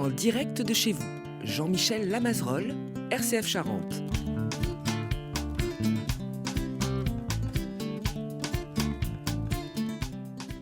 En direct de chez vous, Jean-Michel Lamazerolle, RCF Charente.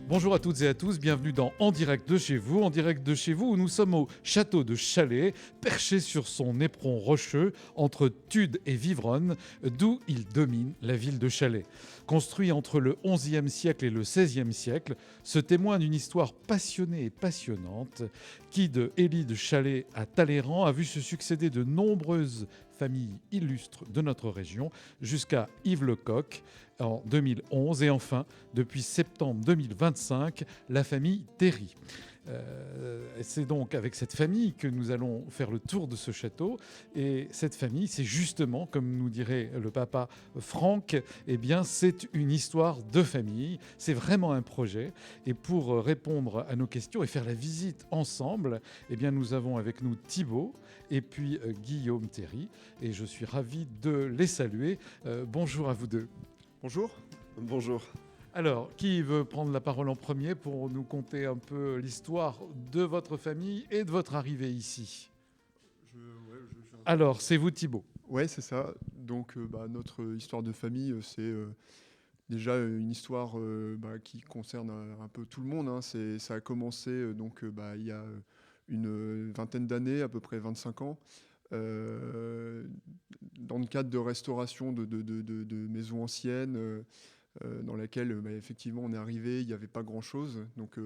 Bonjour à toutes et à tous, bienvenue dans En direct de chez vous. En direct de chez vous où nous sommes au château de Chalais, perché sur son éperon rocheux entre Tude et Vivronne, d'où il domine la ville de Chalais. Construit entre le XIe siècle et le XVIe siècle, ce témoin d'une histoire passionnée et passionnante qui, de Élie de Chalais à Talleyrand, a vu se succéder de nombreuses familles illustres de notre région jusqu'à Yves Lecoq en 2011 et enfin, depuis septembre 2025, la famille Théry. C'est donc avec cette famille que nous allons faire le tour de ce château. Et cette famille, c'est justement, comme nous dirait le papa Franck, eh bien, c'est une histoire de famille. C'est vraiment un projet. Et pour répondre à nos questions et faire la visite ensemble, eh bien, nous avons avec nous Thibaut et puis Guillaume Théry. Et je suis ravi de les saluer. Bonjour à vous deux. Bonjour. Bonjour. Alors, qui veut prendre la parole en premier pour nous conter un peu l'histoire de votre famille et de votre arrivée ici ? Alors, c'est vous Thibaut. Ouais, c'est ça. Donc, notre histoire de famille, c'est déjà une histoire qui concerne un peu tout le monde. Hein. Ça a commencé il y a une vingtaine d'années, à peu près 25 ans. Dans le cadre de restauration de maisons anciennes, dans laquelle effectivement on est arrivé, il n'y avait pas grand-chose. Donc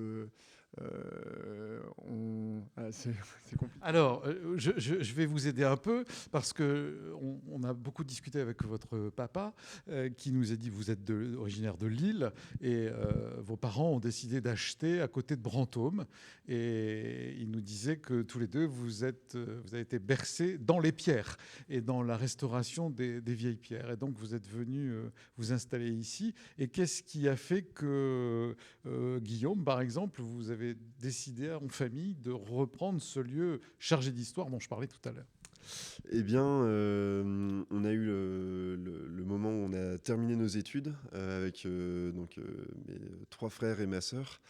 c'est compliqué. Alors, je vais vous aider un peu parce qu'on a beaucoup discuté avec votre papa qui nous a dit vous êtes originaire de Lille et vos parents ont décidé d'acheter à côté de Brantôme. Et il nous disait que tous les deux, vous avez été bercés dans les pierres et dans la restauration des vieilles pierres. Et donc, vous êtes venus vous installer ici. Et qu'est-ce qui a fait que, Guillaume, par exemple, vous avez décidé en famille de reprendre ce lieu chargé d'histoire dont je parlais tout à l'heure? Eh bien, on a eu le moment où on a terminé nos études avec mes 3 frères et ma sœur.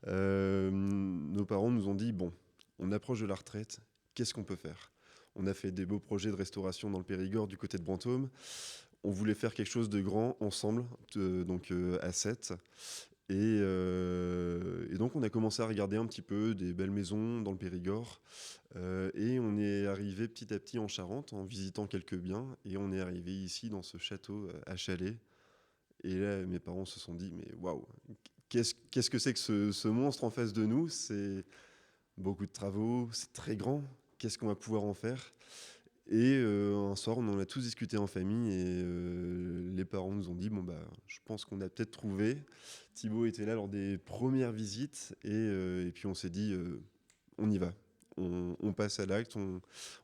Nos parents nous ont dit, bon, on approche de la retraite, qu'est-ce qu'on peut faire ? On a fait des beaux projets de restauration dans le Périgord du côté de Brantôme. On voulait faire quelque chose de grand ensemble, à 7. Et donc on a commencé à regarder un petit peu des belles maisons dans le Périgord et on est arrivé petit à petit en Charente en visitant quelques biens et on est arrivé ici dans ce château à Chalais. Et là mes parents se sont dit mais waouh, qu'est-ce que c'est que ce monstre en face de nous ? C'est beaucoup de travaux, c'est très grand, qu'est-ce qu'on va pouvoir en faire ? Et un soir, on en a tous discuté en famille et les parents nous ont dit je pense qu'on a peut-être trouvé. Thibaut était là lors des premières visites et puis on s'est dit on y va. On passe à l'acte,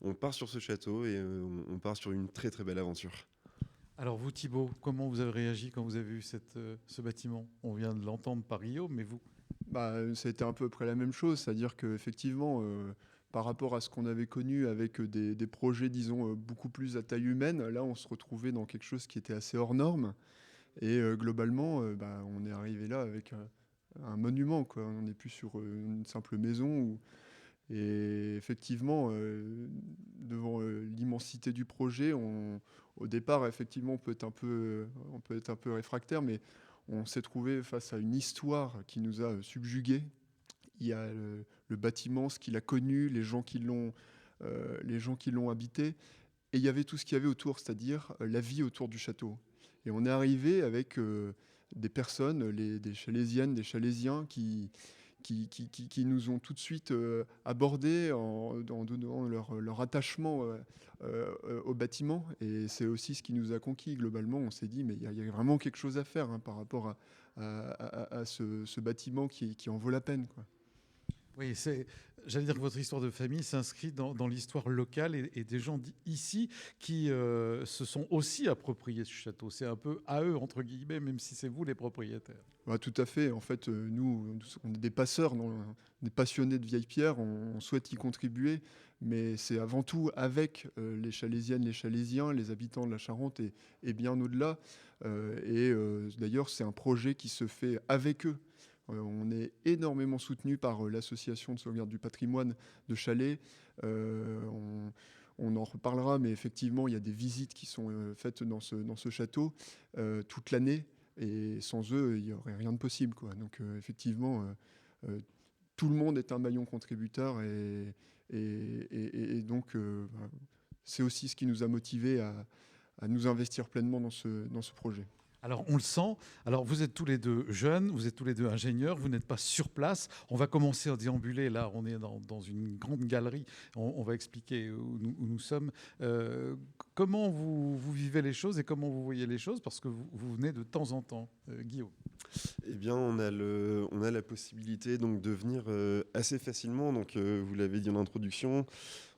on part sur ce château et on part sur une très très belle aventure. Alors vous Thibaut, comment vous avez réagi quand vous avez vu ce bâtiment ? On vient de l'entendre par Guillaume, mais vous ? Ça a été à peu près la même chose, c'est-à-dire qu'effectivement, par rapport à ce qu'on avait connu avec des projets, disons, beaucoup plus à taille humaine, là, on se retrouvait dans quelque chose qui était assez hors norme. Et globalement, on est arrivé là avec un monument, quoi. On n'est plus sur une simple maison. Et effectivement, devant l'immensité du projet, au départ, effectivement, on peut être un peu réfractaire, mais on s'est trouvé face à une histoire qui nous a subjugués. Il y a le bâtiment, ce qu'il a connu, les gens qui l'ont habité. Et il y avait tout ce qu'il y avait autour, c'est-à-dire la vie autour du château. Et on est arrivé avec des personnes, des Chalésiennes, des Chalésiens qui nous ont tout de suite abordés en donnant leur attachement au bâtiment. Et c'est aussi ce qui nous a conquis globalement. On s'est dit, mais il y a vraiment quelque chose à faire par rapport à ce bâtiment qui en vaut la peine, quoi. Oui, j'allais dire que votre histoire de famille s'inscrit dans l'histoire locale et des gens ici qui se sont aussi appropriés ce château. C'est un peu à eux, entre guillemets, même si c'est vous les propriétaires. Tout à fait. En fait, nous, on est des passeurs, des passionnés de vieilles pierres, on souhaite y contribuer, mais c'est avant tout avec les Chalésiennes, les Chalésiens, les habitants de la Charente et bien au-delà. D'ailleurs, c'est un projet qui se fait avec eux. On est énormément soutenu par l'association de sauvegarde du patrimoine de Chalais. On en reparlera, mais effectivement, il y a des visites qui sont faites dans ce château toute l'année. Et sans eux, il n'y aurait rien de possible, quoi. Donc effectivement, tout le monde est un maillon contributeur et donc c'est aussi ce qui nous a motivés à nous investir pleinement dans ce projet. Alors, on le sent. Alors, vous êtes tous les deux jeunes, vous êtes tous les deux ingénieurs, vous n'êtes pas sur place. On va commencer à déambuler. Là, on est dans une grande galerie. On va expliquer où nous sommes. Comment vous vivez les choses et comment vous voyez les choses? Parce que vous venez de temps en temps. Guillaume. Eh bien, on a la possibilité donc, de venir assez facilement. Donc, vous l'avez dit en introduction,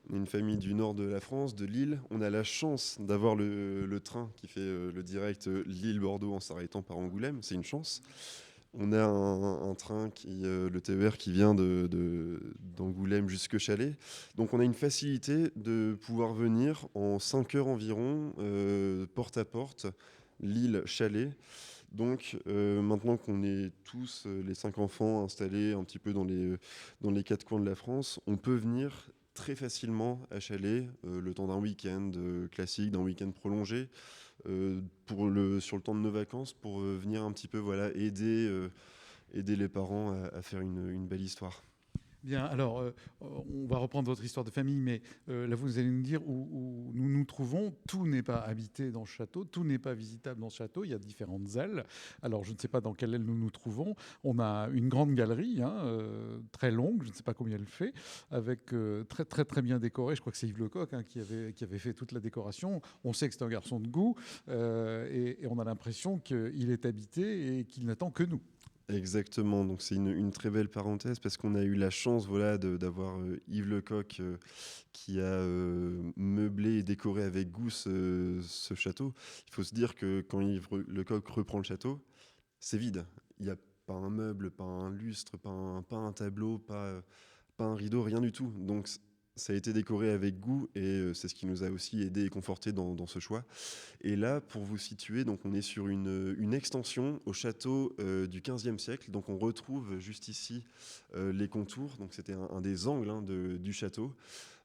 on est une famille du nord de la France, de Lille. On a la chance d'avoir le train qui fait le direct Lille-Bordeaux en s'arrêtant par Angoulême. C'est une chance. On a un train, le TER, qui vient d'Angoulême jusque Chalais. Donc, on a une facilité de pouvoir venir en 5 heures environ, porte à porte, Lille-Chalais. Donc maintenant qu'on est tous, les 5 enfants, installés un petit peu dans les 4 coins de la France, on peut venir très facilement à Chalais le temps d'un week-end classique, d'un week-end prolongé, sur le temps de nos vacances, pour venir un petit peu aider les parents à faire une belle histoire. Bien, alors, on va reprendre votre histoire de famille, mais là, vous allez nous dire où nous nous trouvons. Tout n'est pas habité dans ce château, tout n'est pas visitable dans ce château. Il y a différentes ailes. Alors, je ne sais pas dans quelle aile nous nous trouvons. On a une grande galerie, très longue, je ne sais pas combien elle fait, avec très, très, très bien décorée. Je crois que c'est Yves Lecoq qui avait fait toute la décoration. On sait que c'est un garçon de goût et on a l'impression qu'il est habité et qu'il n'attend que nous. Exactement, donc c'est une très belle parenthèse parce qu'on a eu la chance d'avoir Yves Lecoq qui a meublé et décoré avec goût ce château. Il faut se dire que quand Yves Lecoq reprend le château, c'est vide. Il n'y a pas un meuble, pas un lustre, pas un tableau, pas un rideau, rien du tout. Donc ça a été décoré avec goût et c'est ce qui nous a aussi aidé et conforté dans ce choix. Et là, pour vous situer, donc on est sur une extension au château du XVe siècle. Donc on retrouve juste ici les contours. Donc c'était un des angles du château.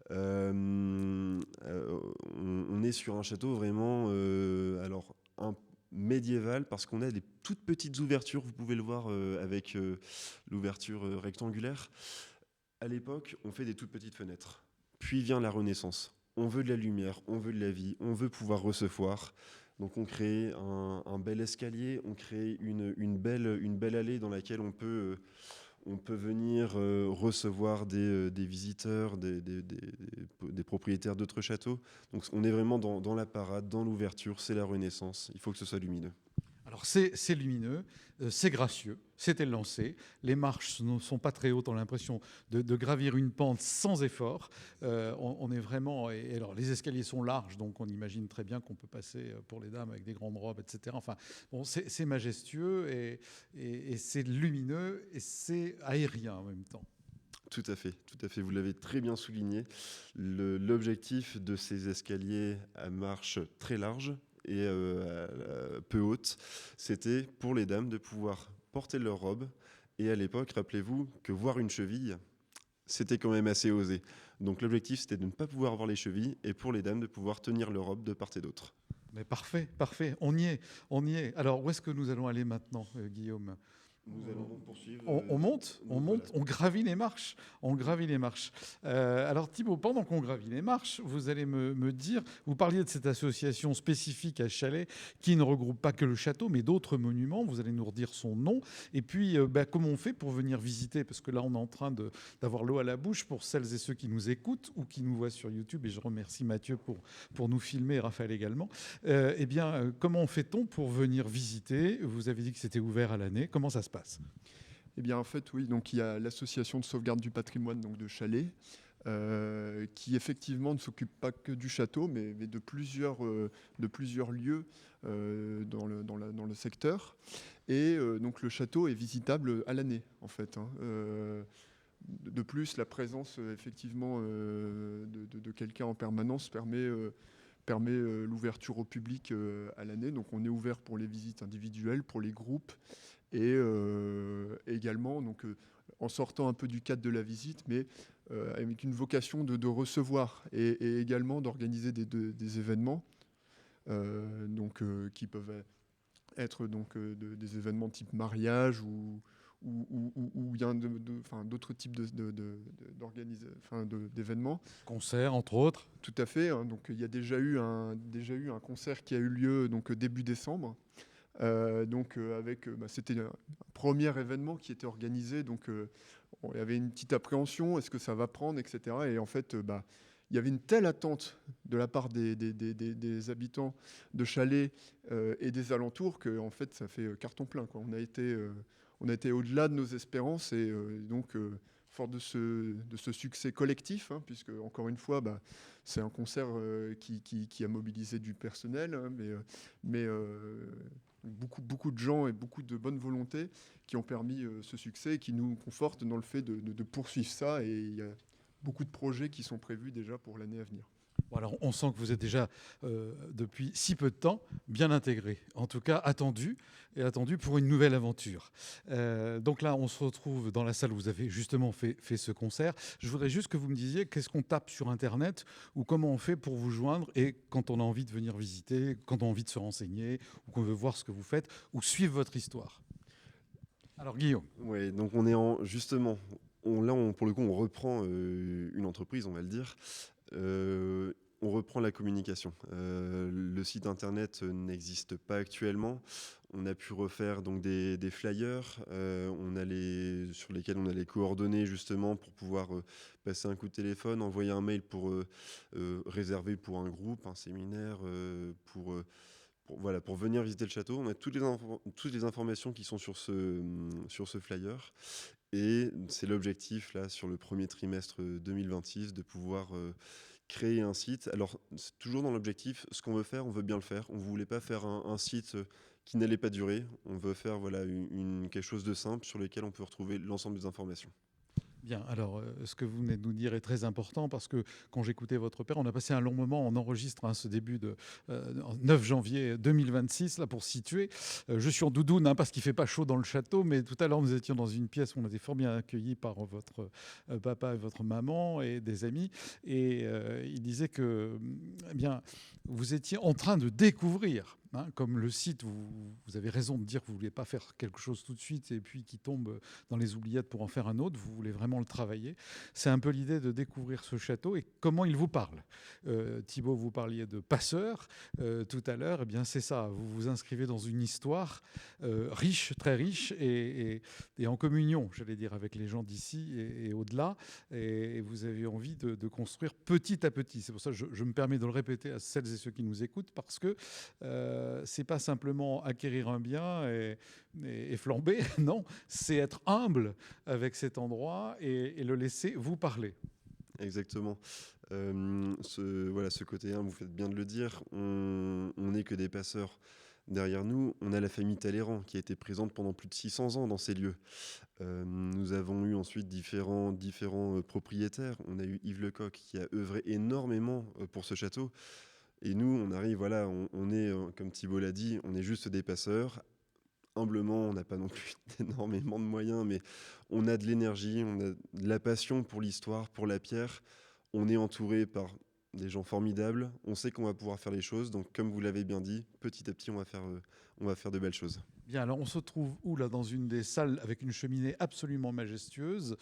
On est sur un château vraiment médiéval parce qu'on a des toutes petites ouvertures. Vous pouvez le voir avec l'ouverture rectangulaire. À l'époque, on fait des toutes petites fenêtres. Puis vient la Renaissance. On veut de la lumière, on veut de la vie, on veut pouvoir recevoir. Donc on crée un bel escalier, on crée une belle allée dans laquelle on peut venir recevoir des visiteurs, des propriétaires d'autres châteaux. Donc on est vraiment dans la parade, dans l'ouverture, c'est la Renaissance. Il faut que ce soit lumineux. Alors c'est lumineux, c'est gracieux, c'est élancé. Les marches ne sont pas très hautes, on a l'impression de gravir une pente sans effort. On est vraiment... Et alors les escaliers sont larges, donc on imagine très bien qu'on peut passer pour les dames avec des grandes robes, etc. Enfin, bon, c'est majestueux et c'est lumineux et c'est aérien en même temps. Tout à fait. Vous l'avez très bien souligné. L'objectif de ces escaliers à marche très large et peu haute, c'était pour les dames de pouvoir porter leur robe. Et à l'époque, rappelez-vous que voir une cheville, c'était quand même assez osé. Donc l'objectif, c'était de ne pas pouvoir voir les chevilles et pour les dames de pouvoir tenir leur robe de part et d'autre. Mais parfait, on y est. Alors où est-ce que nous allons aller maintenant, Guillaume ? Nous allons donc poursuivre. On monte, voilà. on gravit les marches. Alors Thibaut, pendant qu'on gravit les marches, vous allez me dire, vous parliez de cette association spécifique à Chalais qui ne regroupe pas que le château, mais d'autres monuments. Vous allez nous redire son nom. Et puis, comment on fait pour venir visiter? Parce que là, on est en train d'avoir l'eau à la bouche pour celles et ceux qui nous écoutent ou qui nous voient sur YouTube. Et je remercie Mathieu pour nous filmer, et Raphaël également. Comment fait-on pour venir visiter? Vous avez dit que c'était ouvert à l'année. Comment ça se passe? Eh bien, en fait, oui. Donc, il y a l'association de sauvegarde du patrimoine de Chalais, qui effectivement ne s'occupe pas que du château, mais de plusieurs lieux dans le secteur. Et donc, le château est visitable à l'année, en fait. De plus, la présence effectivement de quelqu'un en permanence permet l'ouverture au public à l'année. Donc, on est ouvert pour les visites individuelles, pour les groupes également donc, en sortant un peu du cadre de la visite, mais avec une vocation de recevoir et également d'organiser des événements donc, qui peuvent être donc, des événements type mariage ou bien d'autres types d'événements. Concert, entre autres. Tout à fait. Hein, donc il y a déjà eu un concert qui a eu lieu donc, début décembre. C'était un premier événement qui était organisé. Donc il y avait une petite appréhension. Est-ce que ça va prendre, etc. Et en fait, il y avait une telle attente de la part des habitants de Chalais et des alentours que en fait, ça fait carton plein, quoi. On a été au-delà de nos espérances et donc fort de ce succès collectif, hein, puisque encore une fois, c'est un concert qui a mobilisé du personnel, hein, mais beaucoup de gens et beaucoup de bonne volonté qui ont permis ce succès et qui nous confortent dans le fait de poursuivre ça. Et il y a beaucoup de projets qui sont prévus déjà pour l'année à venir. Bon, alors, on sent que vous êtes déjà, depuis si peu de temps, bien intégré. En tout cas, attendu pour une nouvelle aventure. Donc là, on se retrouve dans la salle où vous avez justement fait ce concert. Je voudrais juste que vous me disiez qu'est-ce qu'on tape sur Internet ou comment on fait pour vous joindre et quand on a envie de venir visiter, quand on a envie de se renseigner ou qu'on veut voir ce que vous faites ou suivre votre histoire. Alors, Guillaume. Oui, donc on est justement, pour le coup, on reprend une entreprise, on va le dire. On reprend la communication. Le site internet n'existe pas actuellement. On a pu refaire donc des flyers sur lesquels on a les coordonnées justement pour pouvoir passer un coup de téléphone, envoyer un mail pour réserver pour un groupe, un séminaire, pour venir visiter le château. On a toutes les informations qui sont sur ce flyer. Et c'est l'objectif là sur le premier trimestre 2026 de pouvoir créer un site. Alors, c'est toujours dans l'objectif, ce qu'on veut faire, on veut bien le faire. On ne voulait pas faire un site qui n'allait pas durer. On veut faire quelque chose de simple sur lequel on peut retrouver l'ensemble des informations. Bien, alors ce que vous venez de nous dire est très important parce que quand j'écoutais votre père, on a passé un long moment, on enregistre ce début de 9 janvier 2026, là pour situer. Je suis en doudoune parce qu'il ne fait pas chaud dans le château, mais tout à l'heure nous étions dans une pièce où on était fort bien accueillis par votre papa et votre maman et des amis. Et il disait que vous étiez en train de découvrir. Hein, comme le site, vous avez raison de dire que vous ne voulez pas faire quelque chose tout de suite et puis qui tombe dans les oubliettes pour en faire un autre, vous voulez vraiment le travailler. C'est un peu l'idée de découvrir ce château et comment il vous parle. Thibaut, vous parliez de passeur tout à l'heure, eh bien c'est ça, vous vous inscrivez dans une histoire riche, très riche et en communion, j'allais dire, avec les gens d'ici et au-delà, et vous avez envie de construire petit à petit. C'est pour ça que je me permets de le répéter à celles et ceux qui nous écoutent parce que c'est pas simplement acquérir un bien et flamber, non, c'est être humble avec cet endroit et le laisser vous parler. Exactement. Ce côté 1, vous faites bien de le dire, on n'est que des passeurs. Derrière nous, on a la famille Talleyrand qui a été présente pendant plus de 600 ans dans ces lieux. Nous avons eu ensuite différents propriétaires. On a eu Yves Lecoq qui a œuvré énormément pour ce château. Et nous, on arrive, on est, comme Thibaut l'a dit, on est juste des passeurs. Humblement, on n'a pas non plus énormément de moyens, mais on a de l'énergie, on a de la passion pour l'histoire, pour la pierre. On est entouré par des gens formidables. On sait qu'on va pouvoir faire les choses. Donc, comme vous l'avez bien dit, petit à petit, on va faire de belles choses. Bien, alors on se trouve où là dans une des salles avec une cheminée absolument majestueuse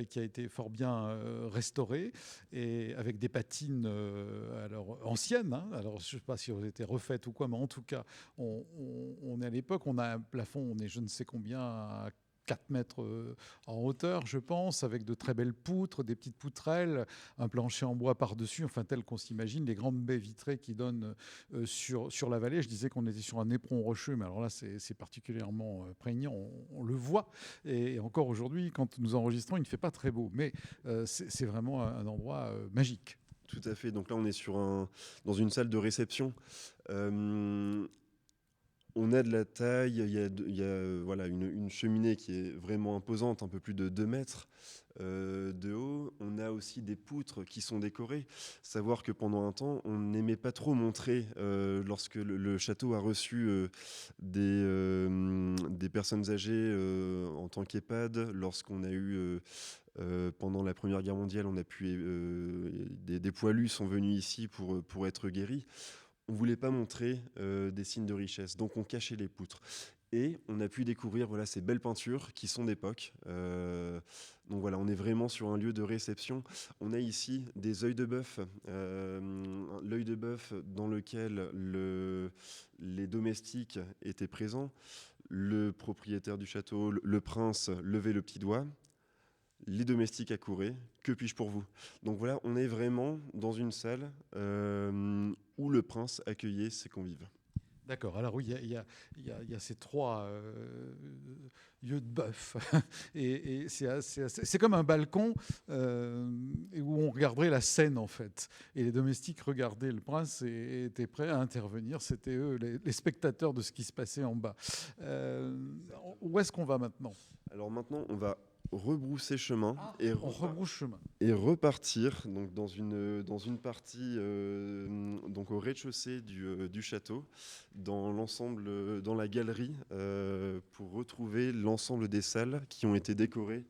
qui a été fort bien restaurée et avec des patines alors anciennes. Hein, alors je ne sais pas si elles ont été refaites ou quoi, mais en tout cas, on est à l'époque, on a un plafond, on est je ne sais combien à 4 mètres en hauteur, je pense, avec de très belles poutres, des petites poutrelles, un plancher en bois par-dessus, enfin tel qu'on s'imagine, les grandes baies vitrées qui donnent sur la vallée. Je disais qu'on était sur un éperon rocheux, mais alors là, c'est particulièrement prégnant, on le voit. Et encore aujourd'hui, quand nous enregistrons, il ne fait pas très beau, mais c'est vraiment un endroit magique. Tout à fait. Donc là, on est dans une salle de réception. On a de la taille, il y a voilà, une cheminée qui est vraiment imposante, un peu plus de 2 mètres de haut. On a aussi des poutres qui sont décorées. Savoir que pendant un temps, on n'aimait pas trop montrer, lorsque le château a reçu des personnes âgées en tant qu'EHPAD, lorsqu'on a eu... pendant la Première Guerre mondiale, on a pu, des poilus sont venus ici pour être guéris. On ne voulait pas montrer des signes de richesse, donc on cachait les poutres. Et on a pu découvrir voilà, ces belles peintures qui sont d'époque. Donc voilà, on est vraiment sur un lieu de réception. On a ici des œils de bœuf, l'œil de bœuf dans lequel les domestiques étaient présents. Le propriétaire du château, le prince, levait le petit doigt. Les domestiques accouraient, que puis-je pour vous? Donc voilà, on est vraiment dans une salle où le prince accueillait ses convives. D'accord. Alors oui, il y a ces 3 yeux de bœuf. Et c'est comme un balcon où on regarderait la scène, en fait. Et les domestiques regardaient le prince et étaient prêts à intervenir. C'était eux, les spectateurs de ce qui se passait en bas. Où est-ce qu'on va maintenant? Alors maintenant, on va rebrousser chemin On rebrousse chemin. et repartir donc dans une partie donc au rez-de-chaussée du château, dans l'ensemble, dans la galerie, pour retrouver l'ensemble des salles qui ont été décorées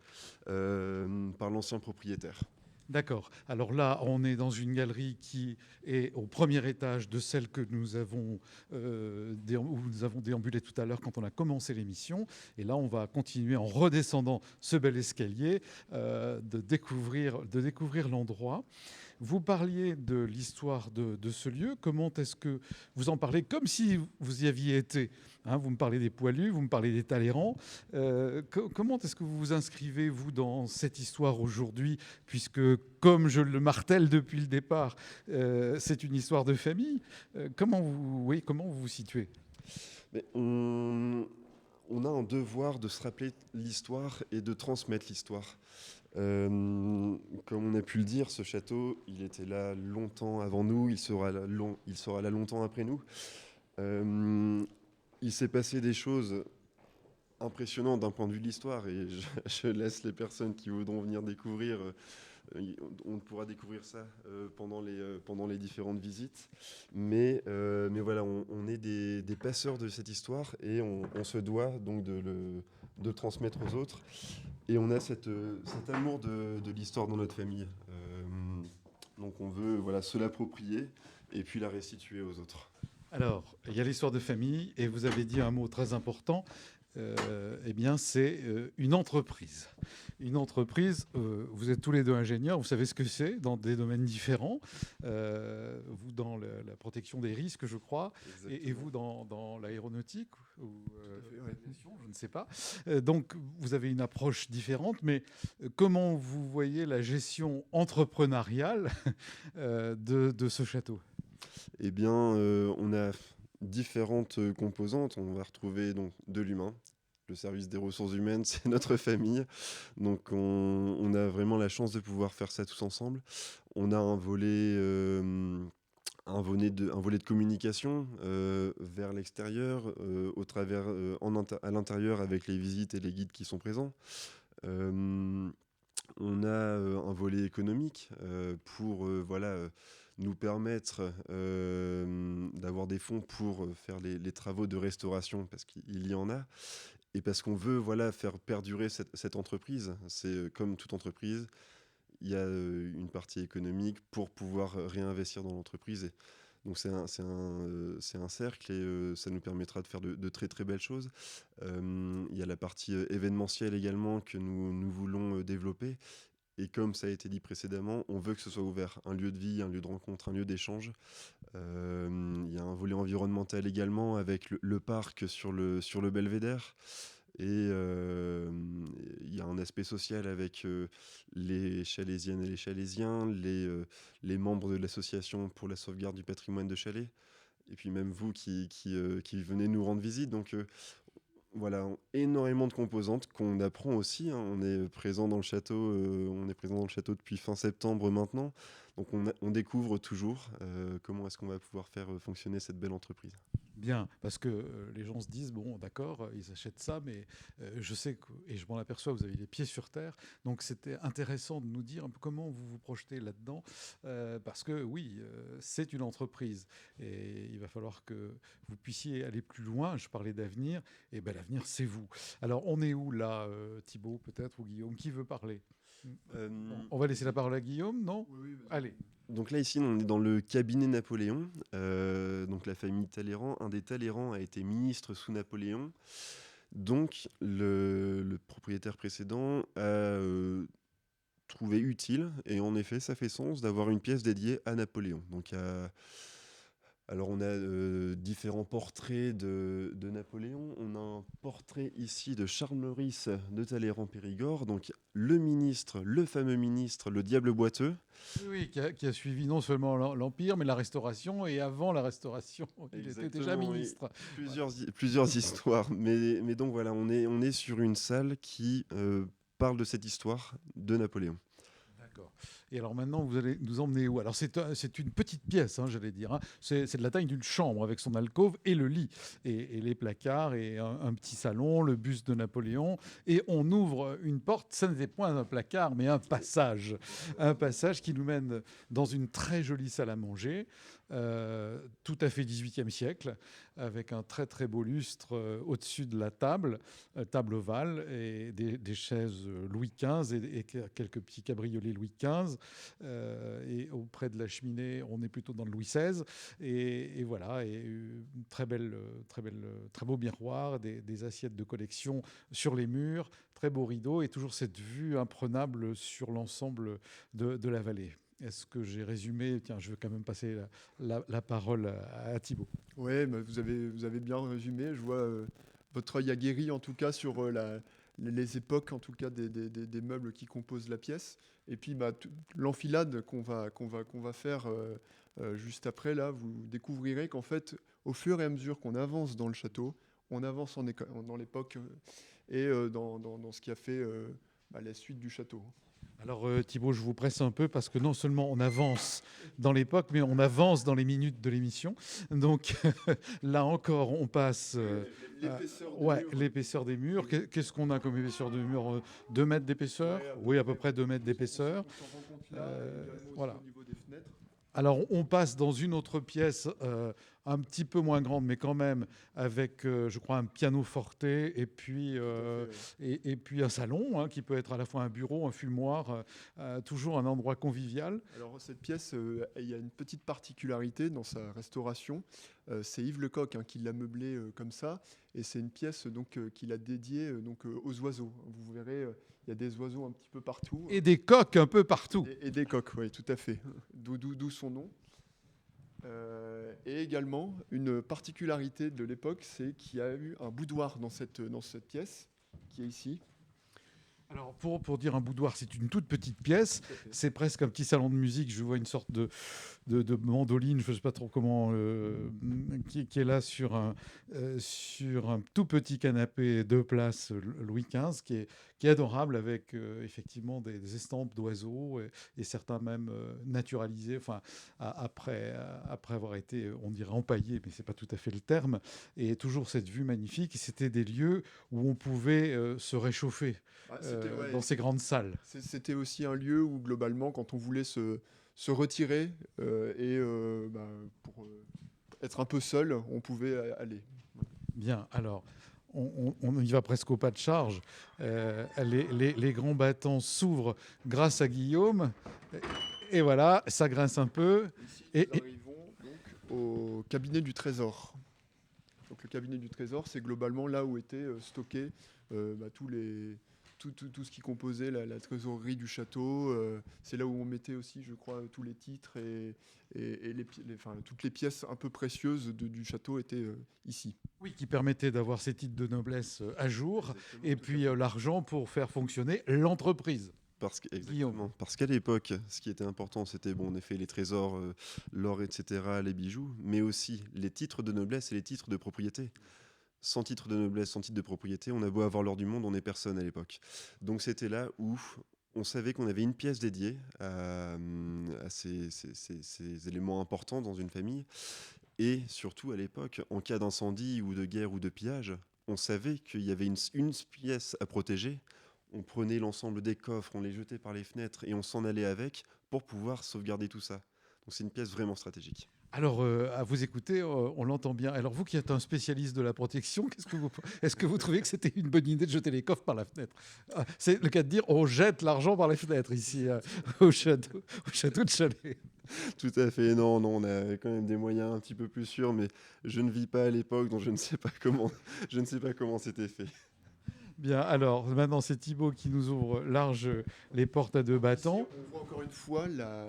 par l'ancien propriétaire. D'accord. Alors là, on est dans une galerie qui est au premier étage de celle que nous avons, où nous avons déambulé tout à l'heure quand on a commencé l'émission. Et là, on va continuer en redescendant ce bel escalier, de découvrir l'endroit. Vous parliez de l'histoire de ce lieu. Comment est-ce que vous en parlez comme si vous y aviez été, hein? Vous me parlez des Poilus, vous me parlez des Talleyrand. Comment est-ce que vous vous inscrivez, vous, dans cette histoire aujourd'hui? Puisque, comme je le martèle depuis le départ, c'est une histoire de famille. Comment vous vous situez? Mais on a un devoir de se rappeler l'histoire et de transmettre l'histoire. Comme on a pu le dire, ce château, il était là longtemps avant nous, il sera là longtemps après nous. Il s'est passé des choses impressionnantes d'un point de vue de l'histoire, et je laisse les personnes qui voudront venir découvrir. On pourra découvrir ça pendant les différentes visites. Mais voilà, on est des passeurs de cette histoire, et on se doit donc de le transmettre aux autres. Et on a cet amour de l'histoire dans notre famille. Donc on veut se l'approprier et puis la restituer aux autres. Alors, il y a l'histoire de famille, et vous avez dit un mot très important. Eh bien, c'est une entreprise. Une entreprise, vous êtes tous les deux ingénieurs, vous savez ce que c'est dans des domaines différents. Vous dans la protection des risques, je crois, et vous dans l'aéronautique ou l'aviation, je ne sais pas. Donc, vous avez une approche différente, mais comment vous voyez la gestion entrepreneuriale de ce château? Eh bien, on a différentes composantes. On va retrouver donc de l'humain. Le service des ressources humaines, c'est notre famille. Donc on a vraiment la chance de pouvoir faire ça tous ensemble. On a un volet de communication vers l'extérieur, à l'intérieur avec les visites et les guides qui sont présents. On a un volet économique pour nous permettre d'avoir des fonds pour faire les travaux de restauration, parce qu'il y en a, et parce qu'on veut faire perdurer cette entreprise. C'est comme toute entreprise, il y a une partie économique pour pouvoir réinvestir dans l'entreprise. Et donc c'est un cercle, et ça nous permettra de faire de très très belles choses. Il y a la partie événementielle également que nous voulons développer. Et comme ça a été dit précédemment, on veut que ce soit ouvert, un lieu de vie, un lieu de rencontre, un lieu d'échange. Il y a un volet environnemental également avec le parc sur le Belvédère. Et il y a un aspect social avec les Chalésiennes et les Chalésiens, les membres de l'association pour la sauvegarde du patrimoine de Chalais, et puis même vous qui venez nous rendre visite. Donc voilà, énormément de composantes qu'on apprend aussi, hein. On est présent dans le château, depuis fin septembre maintenant. Donc on découvre toujours comment est-ce qu'on va pouvoir faire fonctionner cette belle entreprise. Bien, parce que les gens se disent, bon, d'accord, ils achètent ça, mais je sais, et je m'en aperçois, vous avez les pieds sur terre. Donc c'était intéressant de nous dire un peu comment vous vous projetez là-dedans, parce que oui, c'est une entreprise, et il va falloir que vous puissiez aller plus loin. Je parlais d'avenir, et ben l'avenir, c'est vous. Alors on est où là, Thibaut, peut-être, ou Guillaume? Qui veut parler? Euh, On va laisser la parole à Guillaume, non? Oui, vas-y. Allez. donc là, ici, on est dans le cabinet Napoléon. Donc la famille Talleyrand, un des Talleyrand a été ministre sous Napoléon. Donc le propriétaire précédent a trouvé utile, et en effet, ça fait sens d'avoir une pièce dédiée à Napoléon. Alors on a différents portraits de Napoléon. On a un portrait ici de Charles Maurice de Talleyrand-Périgord, donc le ministre, le fameux ministre, le diable boiteux. Oui, qui a suivi non seulement l'Empire, mais la Restauration, et avant la Restauration, il était déjà Exactement, oui. ministre. Plusieurs histoires. Mais donc voilà, on est sur une salle qui parle de cette histoire de Napoléon. D'accord. Et alors maintenant, vous allez nous emmener où? Alors c'est une petite pièce, hein, j'allais dire, hein. C'est de la taille d'une chambre avec son alcôve et le lit, et les placards, et un petit salon, le buste de Napoléon. Et on ouvre une porte, ça n'était point un placard, mais un passage. Un passage qui nous mène dans une très jolie salle à manger, tout à fait 18e siècle, avec un très très beau lustre au-dessus de la table, table ovale, et des chaises Louis XV, et quelques petits cabriolets Louis XV. Et auprès de la cheminée, on est plutôt dans le Louis XVI. Et voilà, et très beau miroir, des assiettes de collection sur les murs, très beau rideau, et toujours cette vue imprenable sur l'ensemble de la vallée. Est-ce que j'ai résumé? Tiens, je veux quand même passer la parole à Thibaut. Ouais, bah, vous avez bien résumé. Je vois votre œil aguerri en tout cas sur les époques en tout cas des meubles qui composent la pièce. Et puis bah, l'enfilade qu'on va faire juste après, là, vous découvrirez qu'en fait, au fur et à mesure qu'on avance dans le château, on avance dans l'époque dans ce qui a fait bah, la suite du château. Alors Thibaut, je vous presse un peu parce que non seulement on avance dans l'époque, mais on avance dans les minutes de l'émission. Donc là encore, on passe l'épaisseur des murs. Qu'est-ce qu'on a comme épaisseur de mur? 2 mètres d'épaisseur? Ouais, Oui, à peu près 2 mètres d'épaisseur. On s'en rend compte là, également aussi Voilà. au niveau des fenêtres. Alors, on passe dans une autre pièce un petit peu moins grande, mais quand même avec, je crois, un piano forte, et puis, Tout à fait, ouais. et puis un salon, hein, qui peut être à la fois un bureau, un fumoir, toujours un endroit convivial. Alors cette pièce, il y a une petite particularité dans sa restauration. C'est Yves Lecoq hein, qui l'a meublée comme ça, et c'est une pièce donc qu'il a dédiée aux oiseaux. Vous verrez, il y a des oiseaux un petit peu partout. Et des coques un peu partout. Et des coqs, oui, tout à fait. D'où son nom. Et également, une particularité de l'époque, c'est qu'il y a eu un boudoir dans cette pièce, qui est ici. Alors, pour dire un boudoir, c'est une toute petite pièce. C'est presque un petit salon de musique. Je vois une sorte de mandoline, je ne sais pas trop comment, qui est là sur un tout petit canapé 2 places Louis XV, qui est adorable, avec effectivement des estampes d'oiseaux, et certains même naturalisés, enfin, après avoir été, on dirait, empaillés, mais ce n'est pas tout à fait le terme. Et toujours cette vue magnifique. Et c'était des lieux où on pouvait se réchauffer. Ouais, Dans ces grandes salles. C'était aussi un lieu où, globalement, quand on voulait se retirer pour être un peu seul, on pouvait aller. Bien, alors, on y va presque au pas de charge. Les grands battants s'ouvrent grâce à Guillaume. Et voilà, ça grince un peu. Ici, nous arrivons donc au cabinet du Trésor. Donc, le cabinet du Trésor, c'est globalement là où étaient stockés tout ce qui composait la trésorerie du château. C'est là où on mettait aussi, je crois, tous les titres et toutes les pièces un peu précieuses du château étaient ici. Oui, qui permettait d'avoir ces titres de noblesse à jour. Exactement, Et tout à puis fait. l'argent pour faire fonctionner l'entreprise. Exactement. Parce qu'à l'époque, ce qui était important, c'était en effet les trésors, l'or, etc., les bijoux, mais aussi les titres de noblesse et les titres de propriété. Sans titre de noblesse, sans titre de propriété, on a beau avoir l'or du monde, on n'est personne à l'époque. Donc c'était là où on savait qu'on avait une pièce dédiée à ces éléments importants dans une famille. Et surtout, à l'époque, en cas d'incendie ou de guerre ou de pillage, on savait qu'il y avait une pièce à protéger. On prenait l'ensemble des coffres, on les jetait par les fenêtres et on s'en allait avec pour pouvoir sauvegarder tout ça. Donc c'est une pièce vraiment stratégique. Alors, à vous écouter, on l'entend bien. Alors, vous qui êtes un spécialiste de la protection, est-ce que vous trouvez que c'était une bonne idée de jeter les coffres par la fenêtre? C'est le cas de dire on jette l'argent par les fenêtres ici au château de Chalais. Tout à fait, non, on a quand même des moyens un petit peu plus sûrs, mais je ne vis pas à l'époque, donc je ne sais pas comment c'était fait. Bien, alors maintenant c'est Thibaut qui nous ouvre large les portes à deux battants. Ici, on voit encore une fois la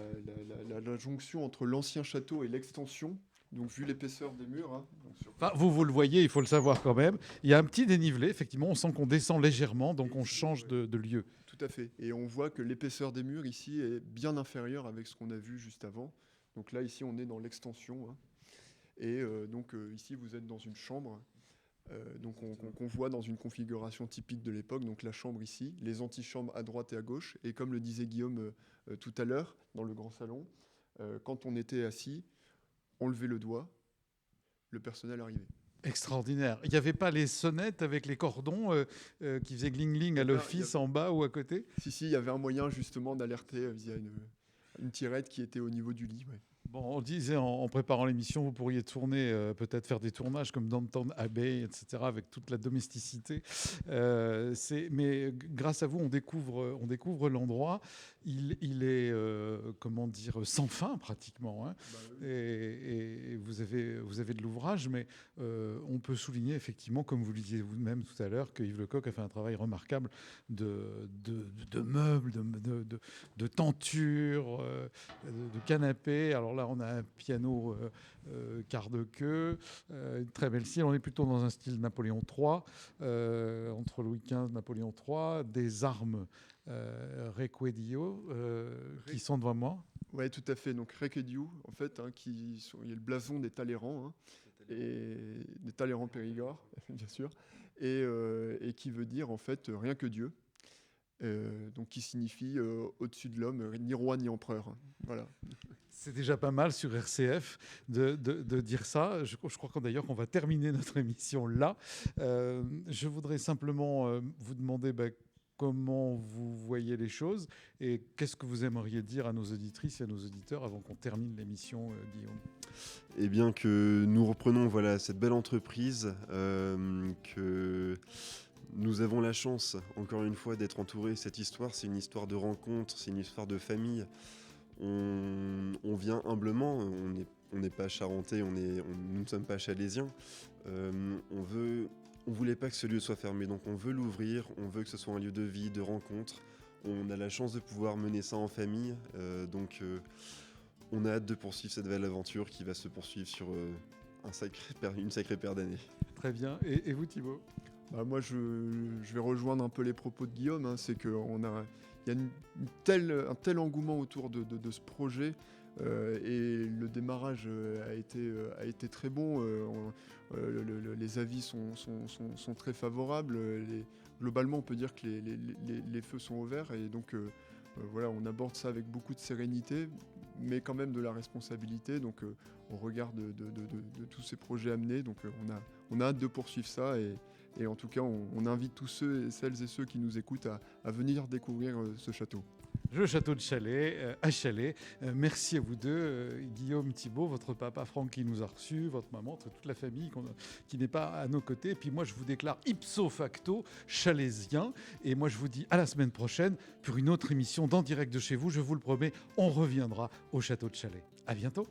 jonction entre l'ancien château et l'extension. Donc vu l'épaisseur des murs. Hein, Enfin, vous le voyez, il faut le savoir quand même. Il y a un petit dénivelé, effectivement, on sent qu'on descend légèrement, donc on change de lieu. Tout à fait. Et on voit que l'épaisseur des murs ici est bien inférieure avec ce qu'on a vu juste avant. Donc là, ici, on est dans l'extension. Hein. Et ici, vous êtes dans une chambre. Qu'on voit dans une configuration typique de l'époque, donc la chambre ici, les antichambres à droite et à gauche, et comme le disait Guillaume tout à l'heure, dans le grand salon, quand on était assis, on levait le doigt, le personnel arrivait. Extraordinaire. Il n'y avait pas les sonnettes avec les cordons qui faisaient gling-gling à l'office en bas ou à côté? Si, il y avait un moyen justement d'alerter via une tirette qui était au niveau du lit. Ouais. Bon, on disait en préparant l'émission, vous pourriez tourner, peut-être faire des tournages comme Downton Abbey, etc., avec toute la domesticité. Mais grâce à vous, on découvre l'endroit. Il est, sans fin pratiquement. Hein. Bah, oui. Et vous avez de l'ouvrage, mais on peut souligner effectivement, comme vous le disiez vous-même tout à l'heure, que Yves Lecoq a fait un travail remarquable de meubles, de tentures, de canapés. Alors là, on a un piano quart de queue, une très belle style. On est plutôt dans un style Napoléon III, entre Louis XV, Napoléon III, des armes Requedio qui sont devant moi. Oui, tout à fait. Donc Requedio, en fait, il y a le blason des Talleyrand, hein, et des Talleyrand Périgord, bien sûr, et qui veut dire en fait rien que Dieu. Donc qui signifie au-dessus de l'homme, ni roi ni empereur. Voilà. C'est déjà pas mal sur RCF de dire ça. Je crois d'ailleurs qu'on va terminer notre émission là. Je voudrais simplement vous demander comment vous voyez les choses et qu'est-ce que vous aimeriez dire à nos auditrices et à nos auditeurs avant qu'on termine l'émission, Guillaume. Eh bien que nous reprenons cette belle entreprise, que nous avons la chance, encore une fois, d'être entourés. Cette histoire, c'est une histoire de rencontre, c'est une histoire de famille. On vient humblement, on n'est pas charentais, nous ne sommes pas chalaisiens. On voulait pas que ce lieu soit fermé, donc on veut l'ouvrir, on veut que ce soit un lieu de vie, de rencontre. On a la chance de pouvoir mener ça en famille, on a hâte de poursuivre cette belle aventure qui va se poursuivre sur une sacrée paire d'années. Très bien. Et vous, Thibaut ? Moi, je vais rejoindre un peu les propos de Guillaume. Hein, c'est qu'il y a un tel engouement autour de ce projet. Et le démarrage a été très bon. Les avis sont très favorables. Globalement, on peut dire que les feux sont ouverts. Et donc, on aborde ça avec beaucoup de sérénité, mais quand même de la responsabilité. Donc, au regard de tous ces projets amenés, donc, on a hâte de poursuivre ça. Et en tout cas, on invite tous celles et ceux qui nous écoutent à venir découvrir ce château. Le château de Chalais, à Chalais. Merci à vous deux, Guillaume, Thibaut, votre papa Franck qui nous a reçus, votre maman, toute la famille qui n'est pas à nos côtés. Et puis moi, je vous déclare ipso facto chalaisien. Et moi, je vous dis à la semaine prochaine pour une autre émission d'En Direct de chez vous. Je vous le promets, on reviendra au château de Chalais. À bientôt.